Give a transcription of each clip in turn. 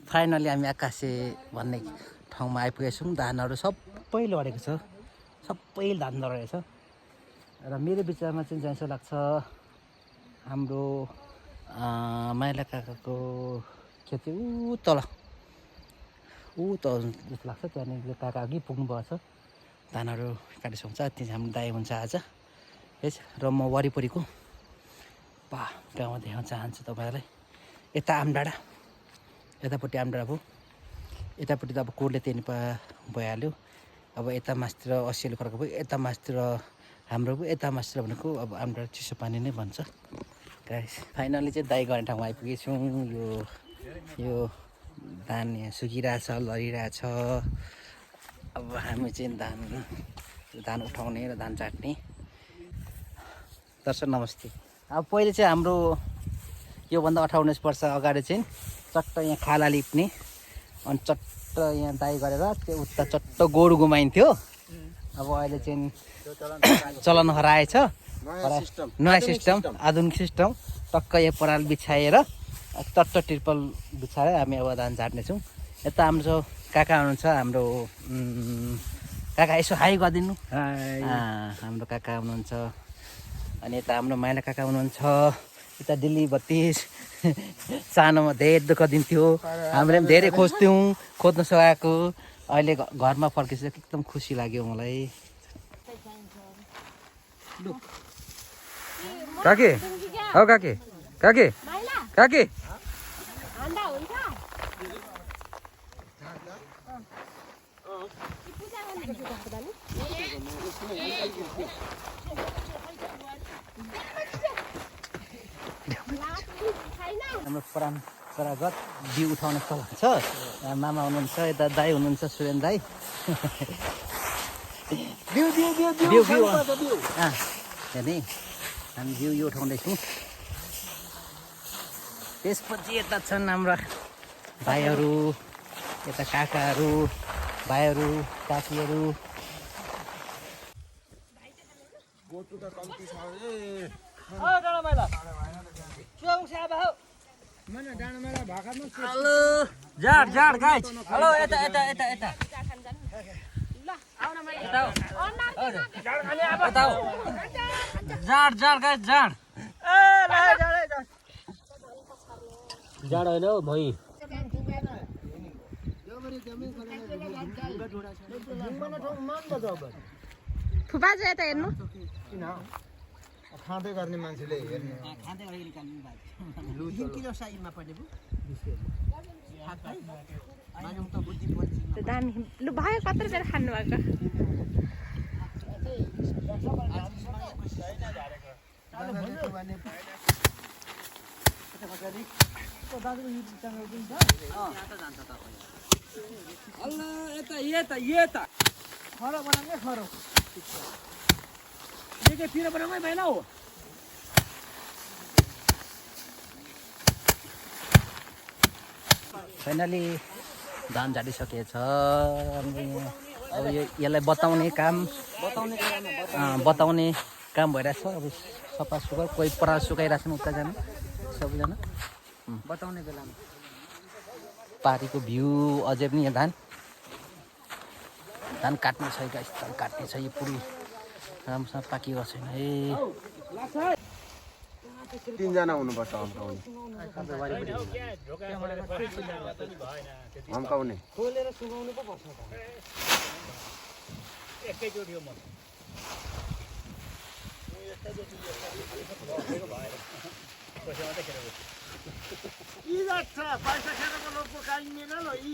Finally हामी आकाशे भन्ने ठाउँमा आइपुगेछौँ। धानहरू सबै लडेको छ, सबै धान लडेको छ। र मेरो विचारमा चाहिँ जस्तो लाग्छ हाम्रो माइला काकाको खेत चाहिँ ऊ तल जस्तो लाग्छ। त्यहाँनिर काका अघि पुग्नुभएको छ, धानहरू काटिसक्छ। त्यहाँ हाम्रो दाइ हुन्छ आज यस। र म वरिपरिको गाउँमा देखाउन चाहन्छु तपाईँहरूलाई। यता आमडाँडा, यतापट्टि आमडाँडा भयो, यतापट्टि त अब कोरले त्यही भइहाल्यो। अब यता मासतिर असियाले फर्क भयो, यता मासतिर हाम्रो भयो, यता मासतिर भनेको अब आमडाँडा चिसो पानी नै भन्छ। गाइस फाइनली चाहिँ दाइ गर्ने ठाउँमा आइपुगेछौँ। यो धान यहाँ सुकिरहेछ, लडिरहेछ। अब हामी चाहिँ धान उठाउने र धान चाट्ने। दर्शक नमस्ते। अब पहिले चाहिँ हाम्रो योभन्दा 18-19 वर्ष अगाडि चाहिँ चट्ट यहाँ खाला लिप्ने अनि चट्ट यहाँ दाइ गरेर त्यो उता चट्ट गोरु घुमाइन्थ्यो। अब अहिले चाहिँ चलन हराएछ, नयाँ सिस्टम, आधुनिक सिस्टम। टक्क यहाँ पराल बिछाएर चट्ट ट्रिपल बिछाएर हामी अब धान झार्नेछौँ। यता हाम्रो काका हुनुहुन्छ, हाम्रो काका यसो हाई गरिदिनु। हाम्रो काका हुनुहुन्छ। अनि यता हाम्रो माइला काका हुनुहुन्छ। यता दिल्ली 32 सानोमा धेरै दुःख दिन्थ्यो, हामीले पनि धेरै खोज्थ्यौँ, खोज्न सकेको। अहिले घरमा फर्किसक्यो, एकदम खुसी लाग्यो मलाई। काके हौ काके काके काके हाम्रो परम्परागत बिउ उठाउने चलन छ। मामा हुनुहुन्छ, यता दाइ हुनुहुन्छ, सुरेन दाइ। हेर्ने हामी बिउ उठाउँदैछौँ। त्यसपछि यता छन् हाम्रा भाइहरू, यता काकाहरू, भाइहरू, काकीहरू। हेलो जाड गाइस, हेलो यता यता यता यता जाड गाइस, जाड होइन हौ भइ। फुपा चाहिँ यता हेर्नु। खाँदै गर्ने मान्छेले हेर्ने दामी लु भयो। कत्रो बेर खानु भएको? फाइनली धान झाडिसकेछ। अब यसलाई बताउने काम भइरहेछ। अब सफा सुग्घर कोही पराल सुकाइरहेको छन् उताजना सबैजना। बताउने बेलामा पारीको भ्यू अझै पनि यहाँ धान काट्ने छ। धान काट्ने छ, यो पुरै राम्रोसँग पाकिएको छैन। तीनजना हुनुपर्छ हम्काउने। खोलेर सुगाउनु पो पर्छ। एकैचोटि हो म पैसा खेरको लोक काटिँदैन ल यी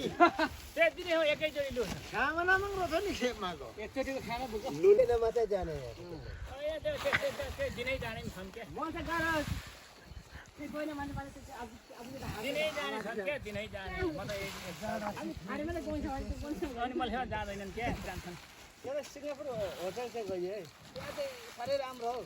त्यति नै हो। एकैचोटि लु खाना राम्रो छ नि खेपमा एकचोटिको खाना लुलेर मात्रै जाने दिनै जाने नि छन् क्या। म चाहिँ गाह्रो दिनै जाने दिनै जाने म त अनि मैले जाँदैनन् क्या, जान्छन्। सिङ्गापुर होटल चाहिँ गयो है, त्यहाँ चाहिँ साह्रै राम्रो हो।